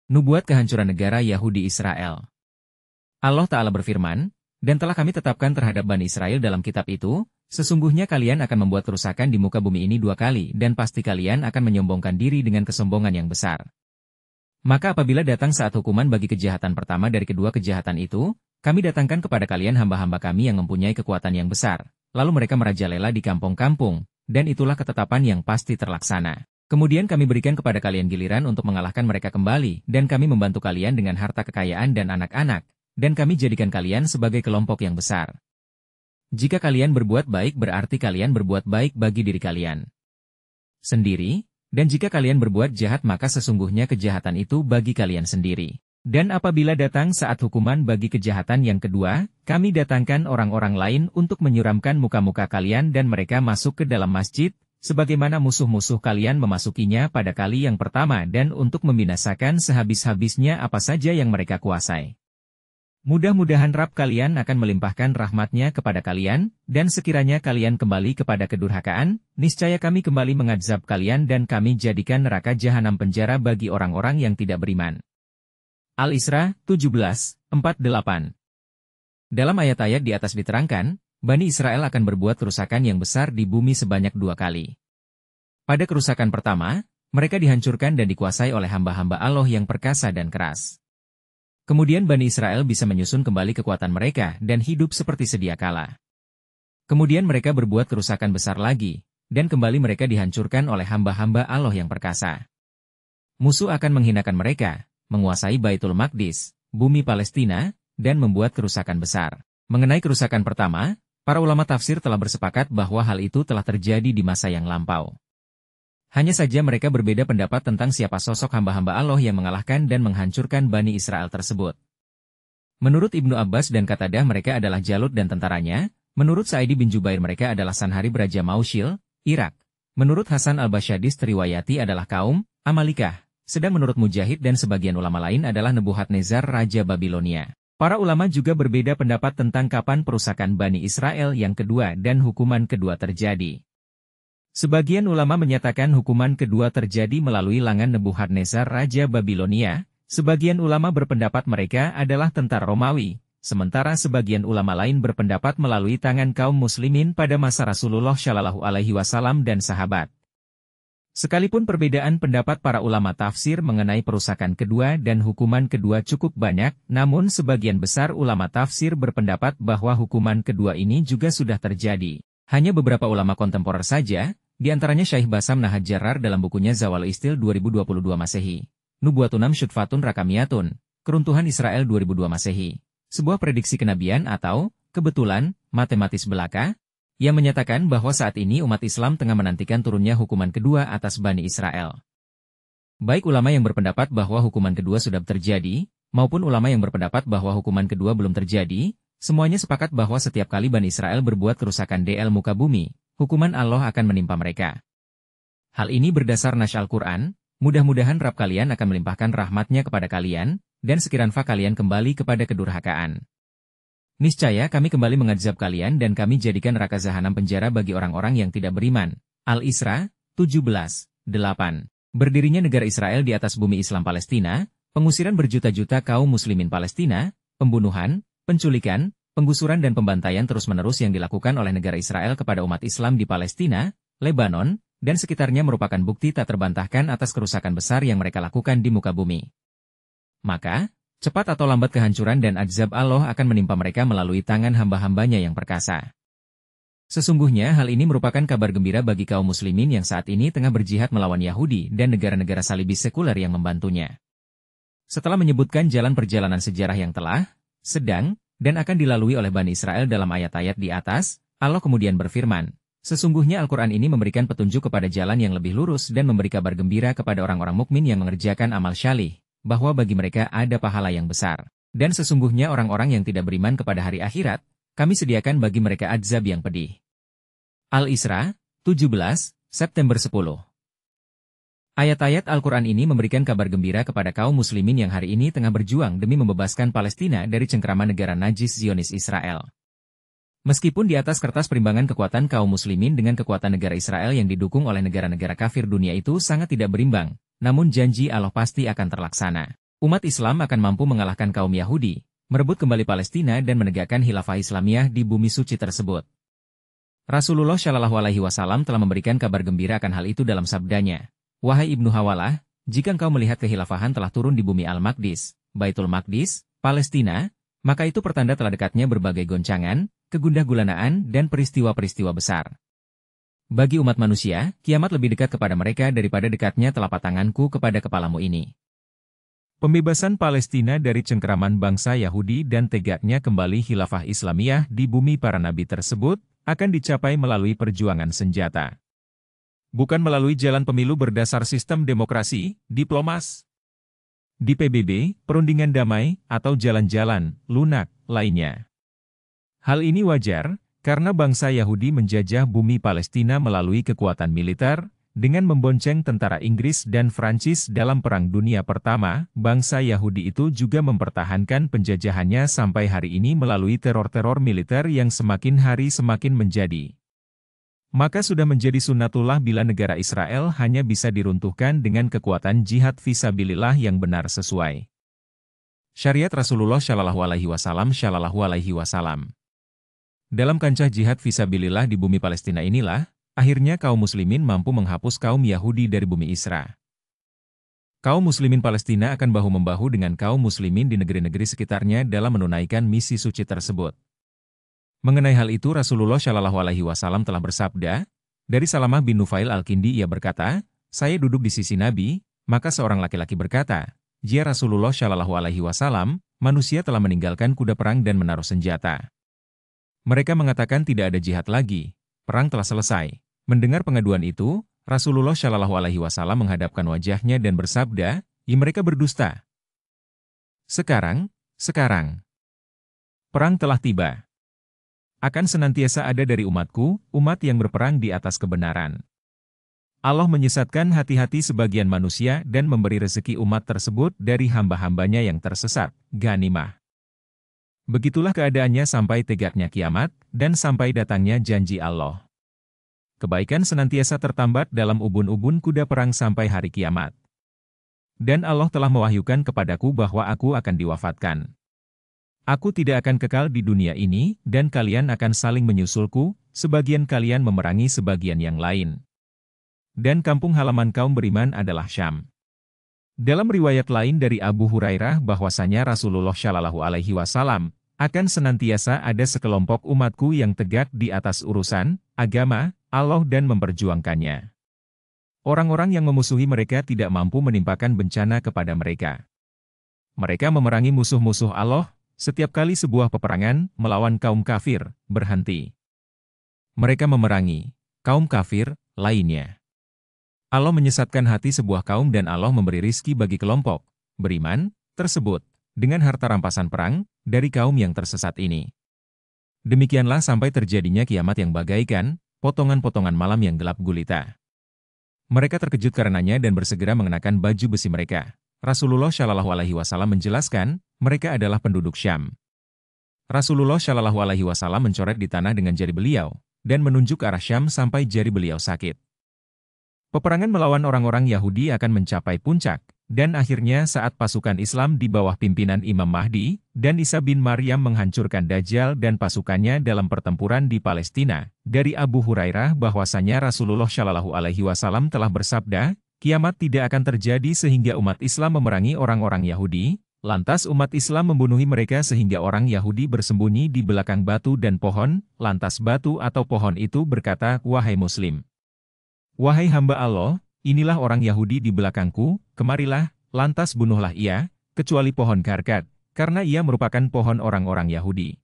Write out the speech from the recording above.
Nubuat kehancuran negara Yahudi Israel. Allah Ta'ala berfirman, dan telah kami tetapkan terhadap Bani Israel dalam kitab itu, sesungguhnya kalian akan membuat kerusakan di muka bumi ini 2 kali dan pasti kalian akan menyombongkan diri dengan kesombongan yang besar. Maka apabila datang saat hukuman bagi kejahatan pertama dari kedua kejahatan itu, kami datangkan kepada kalian hamba-hamba kami yang mempunyai kekuatan yang besar, lalu mereka merajalela di kampung-kampung, dan itulah ketetapan yang pasti terlaksana. Kemudian kami berikan kepada kalian giliran untuk mengalahkan mereka kembali, dan kami membantu kalian dengan harta kekayaan dan anak-anak, dan kami jadikan kalian sebagai kelompok yang besar. Jika kalian berbuat baik berarti kalian berbuat baik bagi diri kalian sendiri, dan jika kalian berbuat jahat maka sesungguhnya kejahatan itu bagi kalian sendiri. Dan apabila datang saat hukuman bagi kejahatan yang kedua, kami datangkan orang-orang lain untuk menyuramkan muka-muka kalian dan mereka masuk ke dalam masjid, sebagaimana musuh-musuh kalian memasukinya pada kali yang pertama dan untuk membinasakan sehabis-habisnya apa saja yang mereka kuasai. Mudah-mudahan Rabb kalian akan melimpahkan rahmat-Nya kepada kalian, dan sekiranya kalian kembali kepada kedurhakaan, niscaya kami kembali mengazab kalian dan kami jadikan neraka jahanam penjara bagi orang-orang yang tidak beriman. Al-Isra 17:48. Dalam ayat-ayat di atas diterangkan, Bani Israel akan berbuat kerusakan yang besar di bumi sebanyak 2 kali. Pada kerusakan pertama, mereka dihancurkan dan dikuasai oleh hamba-hamba Allah yang perkasa dan keras. Kemudian Bani Israel bisa menyusun kembali kekuatan mereka dan hidup seperti sedia kala. Kemudian mereka berbuat kerusakan besar lagi, dan kembali mereka dihancurkan oleh hamba-hamba Allah yang perkasa. Musuh akan menghinakan mereka, menguasai Baitul Maqdis, bumi Palestina, dan membuat kerusakan besar. Mengenai kerusakan pertama, para ulama tafsir telah bersepakat bahwa hal itu telah terjadi di masa yang lampau. Hanya saja mereka berbeda pendapat tentang siapa sosok hamba-hamba Allah yang mengalahkan dan menghancurkan Bani Israel tersebut. Menurut Ibnu Abbas dan Qatadah mereka adalah Jalut dan tentaranya, menurut Sa'idi bin Jubair mereka adalah Sanharib Raja Mausil, Irak. Menurut Hasan al-Basyadis teriwayati adalah kaum Amalikah, sedang menurut Mujahid dan sebagian ulama lain adalah Nebuchadnezzar Raja Babilonia. Para ulama juga berbeda pendapat tentang kapan perusakan Bani Israel yang kedua dan hukuman kedua terjadi. Sebagian ulama menyatakan hukuman kedua terjadi melalui lengan Nebuchadnezzar Raja Babilonia, sebagian ulama berpendapat mereka adalah tentara Romawi, sementara sebagian ulama lain berpendapat melalui tangan kaum muslimin pada masa Rasulullah Shallallahu Alaihi Wasallam dan sahabat. Sekalipun perbedaan pendapat para ulama tafsir mengenai perusakan kedua dan hukuman kedua cukup banyak, namun sebagian besar ulama tafsir berpendapat bahwa hukuman kedua ini juga sudah terjadi. Hanya beberapa ulama kontemporer saja, di antaranya Syaikh Basam Nahaj Jarrar dalam bukunya Zawal Istil 2022 Masehi, Nubuatunam Syutfatun Rakamiyatun, Keruntuhan Israel 2002 Masehi, sebuah prediksi kenabian atau, kebetulan, matematis belaka, yang menyatakan bahwa saat ini umat Islam tengah menantikan turunnya hukuman kedua atas Bani Israel. Baik ulama yang berpendapat bahwa hukuman kedua sudah terjadi, maupun ulama yang berpendapat bahwa hukuman kedua belum terjadi, semuanya sepakat bahwa setiap kali Bani Israel berbuat kerusakan di muka bumi, hukuman Allah akan menimpa mereka. Hal ini berdasar nas Al-Quran, mudah-mudahan Rabb kalian akan melimpahkan rahmat-Nya kepada kalian, dan sekiranya kalian kembali kepada kedurhakaan. Niscaya kami kembali mengazab kalian dan kami jadikan neraka jahanam penjara bagi orang-orang yang tidak beriman. Al-Isra 17:8. Berdirinya negara Israel di atas bumi Islam Palestina, pengusiran berjuta-juta kaum muslimin Palestina, pembunuhan, penculikan, penggusuran dan pembantaian terus-menerus yang dilakukan oleh negara Israel kepada umat Islam di Palestina, Lebanon, dan sekitarnya merupakan bukti tak terbantahkan atas kerusakan besar yang mereka lakukan di muka bumi. Maka, cepat atau lambat kehancuran dan azab Allah akan menimpa mereka melalui tangan hamba-hambanya yang perkasa. Sesungguhnya hal ini merupakan kabar gembira bagi kaum muslimin yang saat ini tengah berjihad melawan Yahudi dan negara-negara salibis sekuler yang membantunya. Setelah menyebutkan jalan perjalanan sejarah yang telah, sedang, dan akan dilalui oleh Bani Israel dalam ayat-ayat di atas, Allah kemudian berfirman, sesungguhnya Al-Quran ini memberikan petunjuk kepada jalan yang lebih lurus dan memberi kabar gembira kepada orang-orang mukmin yang mengerjakan amal syalih, bahwa bagi mereka ada pahala yang besar. Dan sesungguhnya orang-orang yang tidak beriman kepada hari akhirat, kami sediakan bagi mereka azab yang pedih. Al-Isra 17 September 10. Ayat-ayat Al-Quran ini memberikan kabar gembira kepada kaum muslimin yang hari ini tengah berjuang demi membebaskan Palestina dari cengkraman negara najis Zionis Israel. Meskipun di atas kertas perimbangan kekuatan kaum muslimin dengan kekuatan negara Israel yang didukung oleh negara-negara kafir dunia itu sangat tidak berimbang, namun janji Allah pasti akan terlaksana. umat Islam akan mampu mengalahkan kaum Yahudi, merebut kembali Palestina dan menegakkan khilafah Islamiyah di bumi suci tersebut. Rasulullah Shallallahu Alaihi Wasallam telah memberikan kabar gembira akan hal itu dalam sabdanya. Wahai Ibnu Hawalah, jika engkau melihat kekhilafahan telah turun di bumi Al-Maqdis, Baitul Maqdis, Palestina, maka itu pertanda telah dekatnya berbagai goncangan, kegundah-gulanaan, dan peristiwa-peristiwa besar. Bagi umat manusia, kiamat lebih dekat kepada mereka daripada dekatnya telapak tanganku kepada kepalamu ini. Pembebasan Palestina dari cengkeraman bangsa Yahudi dan tegaknya kembali khilafah Islamiyah di bumi para nabi tersebut akan dicapai melalui perjuangan senjata. Bukan melalui jalan pemilu berdasar sistem demokrasi, diplomas, di PBB, perundingan damai, atau jalan-jalan lunak lainnya. Hal ini wajar, karena bangsa Yahudi menjajah bumi Palestina melalui kekuatan militer, dengan membonceng tentara Inggris dan Prancis dalam Perang Dunia Pertama, bangsa Yahudi itu juga mempertahankan penjajahannya sampai hari ini melalui teror-teror militer yang semakin hari semakin menjadi. Maka sudah menjadi sunnatullah bila negara Israel hanya bisa diruntuhkan dengan kekuatan jihad fisabilillah yang benar sesuai syariat Rasulullah Shallallahu Alaihi Wasallam. Dalam kancah jihad fisabilillah di bumi Palestina inilah, akhirnya kaum muslimin mampu menghapus kaum Yahudi dari bumi Isra. Kaum muslimin Palestina akan bahu-membahu dengan kaum muslimin di negeri-negeri sekitarnya dalam menunaikan misi suci tersebut. Mengenai hal itu Rasulullah Shallallahu Alaihi Wasallam telah bersabda, dari Salamah bin Nufail Al-Kindi ia berkata, saya duduk di sisi Nabi, maka seorang laki-laki berkata, ya Rasulullah Shallallahu Alaihi Wasallam, manusia telah meninggalkan kuda perang dan menaruh senjata. Mereka mengatakan tidak ada jihad lagi, perang telah selesai. Mendengar pengaduan itu, Rasulullah Shallallahu Alaihi Wasallam menghadapkan wajahnya dan bersabda, ya mereka berdusta. Sekarang, perang telah tiba. Akan senantiasa ada dari umatku, umat yang berperang di atas kebenaran. Allah menyesatkan hati-hati sebagian manusia dan memberi rezeki umat tersebut dari hamba-hambanya yang tersesat, ghanimah. Begitulah keadaannya sampai tegaknya kiamat, dan sampai datangnya janji Allah. Kebaikan senantiasa tertambat dalam ubun-ubun kuda perang sampai hari kiamat. Dan Allah telah mewahyukan kepadaku bahwa aku akan diwafatkan. Aku tidak akan kekal di dunia ini, dan kalian akan saling menyusulku, sebagian kalian memerangi sebagian yang lain. Dan kampung halaman kaum beriman adalah Syam. Dalam riwayat lain dari Abu Hurairah bahwasanya Rasulullah Shallallahu Alaihi Wasallam akan senantiasa ada sekelompok umatku yang tegak di atas urusan agama Allah dan memperjuangkannya. Orang-orang yang memusuhi mereka tidak mampu menimpakan bencana kepada mereka. Mereka memerangi musuh-musuh Allah setiap kali sebuah peperangan melawan kaum kafir berhenti. Mereka memerangi kaum kafir lainnya. Allah menyesatkan hati sebuah kaum dan Allah memberi rizki bagi kelompok beriman tersebut dengan harta rampasan perang dari kaum yang tersesat ini. Demikianlah sampai terjadinya kiamat yang bagaikan potongan-potongan malam yang gelap gulita. Mereka terkejut karenanya dan bersegera mengenakan baju besi mereka. Rasulullah Shallallahu Alaihi Wasallam menjelaskan, mereka adalah penduduk Syam. Rasulullah Shallallahu Alaihi Wasallam mencoret di tanah dengan jari beliau dan menunjuk ke arah Syam sampai jari beliau sakit. Peperangan melawan orang-orang Yahudi akan mencapai puncak, dan akhirnya saat pasukan Islam di bawah pimpinan Imam Mahdi dan Isa bin Maryam menghancurkan Dajjal dan pasukannya dalam pertempuran di Palestina. Dari Abu Hurairah bahwasanya Rasulullah Shallallahu Alaihi Wasallam telah bersabda, kiamat tidak akan terjadi sehingga umat Islam memerangi orang-orang Yahudi, lantas umat Islam membunuhi mereka sehingga orang Yahudi bersembunyi di belakang batu dan pohon, lantas batu atau pohon itu berkata, wahai Muslim, wahai hamba Allah, inilah orang Yahudi di belakangku, kemarilah, lantas bunuhlah ia, kecuali pohon karkat, karena ia merupakan pohon orang-orang Yahudi.